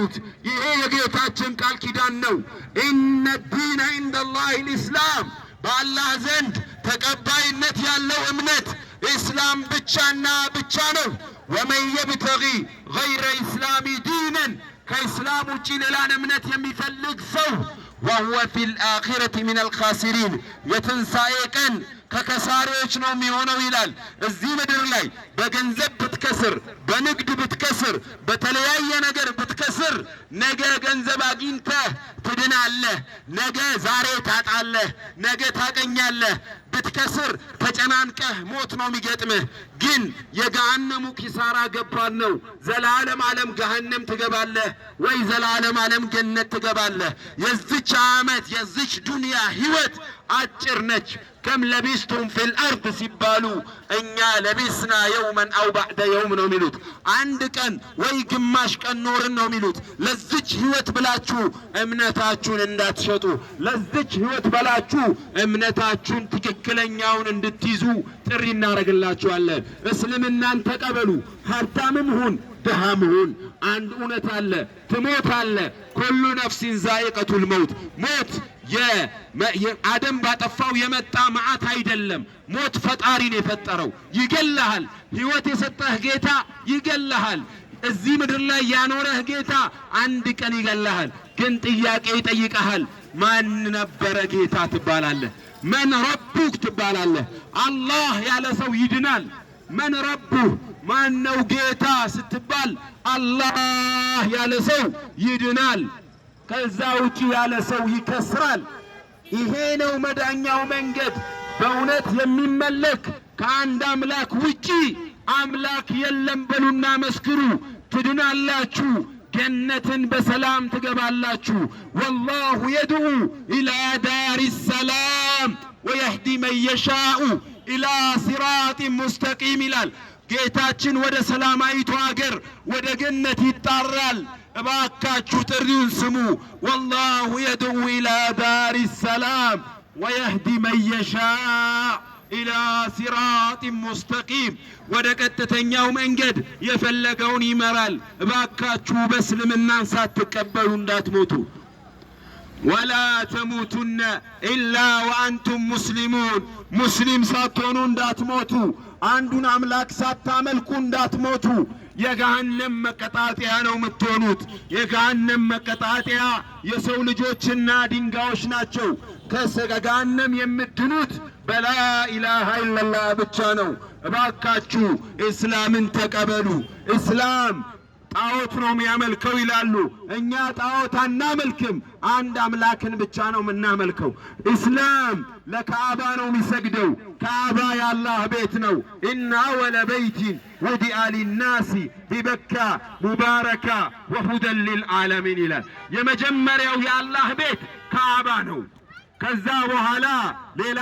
የሚሉት ይሄ የጌታችን ቃል ኪዳን ነው። ኢነ ዲነ ዒንደላሂ ልእስላም በአላህ ዘንድ ተቀባይነት ያለው እምነት ኢስላም ብቻና ብቻ ነው። ወመን የብተጊ ገይረ ኢስላሚ ዲነን ከኢስላም ውጪ ሌላን እምነት የሚፈልግ ሰው ወሁወ ፊል አኺረቲ ሚነል ኻሲሪን የትንሣኤ ቀን ከከሳሪዎች ነው የሚሆነው ይላል። እዚህ ምድር ላይ በገንዘብ ብትከስር፣ በንግድ ብትከስር፣ በተለያየ ነገር ብትከስር ነገ ገንዘብ አግኝተህ ትድናለህ፣ ነገ ዛሬ ታጣለህ፣ ነገ ታገኛለህ። ብትከስር ተጨናንቀህ ሞት ነው የሚገጥምህ። ግን የገሃነሙ ኪሳራ ገባን ነው። ዘላለም ዓለም ገሃነም ትገባለህ ወይ ዘላለም ዓለም ገነት ትገባለህ። የዚች ዓመት የዚች ዱንያ ህይወት አጭር ነች። ከም ለቢስቱም ፊል አርድ ሲባሉ እኛ ለቢስና የውመን አው ባዕደ የውም ነው የሚሉት። አንድ ቀን ወይ ግማሽ ቀን ኖርን ነው የሚሉት። ለዚች ህይወት ብላችሁ እምነታችሁን እንዳትሸጡ፣ ለዚች ህይወት ብላችሁ እምነታችሁን ትክክለኛውን እንድትይዙ ጥሪ እናደርግላችኋለን። እስልምናን ተቀበሉ። ሀብታምም ሁን ድሃም ሁን አንድ እውነት አለ፣ ትሞታለህ። ኩሉ ነፍሲን ዛኢቀቱል መውት ሞት የአደም ባጠፋው የመጣ መዓት አይደለም። ሞት ፈጣሪን የፈጠረው ይገለሃል። ህይወት የሰጠህ ጌታ ይገለሃል። እዚህ ምድር ላይ ያኖረህ ጌታ አንድ ቀን ይገለሃል። ግን ጥያቄ ይጠይቀሃል። ማን ነበረ ጌታ ትባላለህ። መን ረቡክ ትባላለህ። አላህ ያለ ሰው ይድናል። መን ረቡህ ማን ነው ጌታ ስትባል አላህ ያለ ሰው ይድናል። ከዛ ውጪ ያለ ሰው ይከስራል። ይሄ ነው መዳኛው መንገድ። በእውነት የሚመለክ ከአንድ አምላክ ውጪ አምላክ የለም በሉና መስክሩ። ትድናላችሁ፣ ጀነትን በሰላም ትገባላችሁ። ወላሁ የድዑ ኢላ ዳሪ ሰላም ወየህዲ መን የሻኡ ኢላ ሲራጢን ሙስተቂም ይላል። ጌታችን ወደ ሰላማዊቱ አገር ወደ ገነት ይጣራል። እባካችሁ ጥሪውን ስሙ። ወላሁ የድዑ ኢላ ዳሪ ሰላም ወየህዲ መን የሻእ ኢላ ሲራጢን ሙስተቂም ወደ ቀጥተኛው መንገድ የፈለገውን ይመራል። እባካችሁ በእስልምናን ሳትቀበሉ እንዳትሞቱ። ወላ ተሙቱነ ኢላ ወአንቱም ሙስሊሙን ሙስሊም ሳትሆኑ እንዳትሞቱ። አንዱን አምላክ ሳታመልኩ እንዳትሞቱ። የገሃነም መቀጣጠያ ነው የምትሆኑት። የገሃነም መቀጣጠያ የሰው ልጆችና ድንጋዮች ናቸው። ከገሃነም የምትድኑት በላ ኢላሃ ኢላላህ ብቻ ነው። እባካችሁ እስላምን ተቀበሉ። እስላም ጣዖት ነው የሚያመልከው ይላሉ። እኛ ጣዖት አናመልክም፣ አንድ አምላክን ብቻ ነው የምናመልከው። እስላም ለካዕባ ነው የሚሰግደው። ካዕባ የአላህ ቤት ነው። ኢና አወለ በይቲን ውዲአ ሊናሲ ቢበካ ሙባረካ ወሁደን ሊልዓለሚን ይላል። የመጀመሪያው የአላህ ቤት ካዕባ ነው። ከዛ በኋላ ሌላ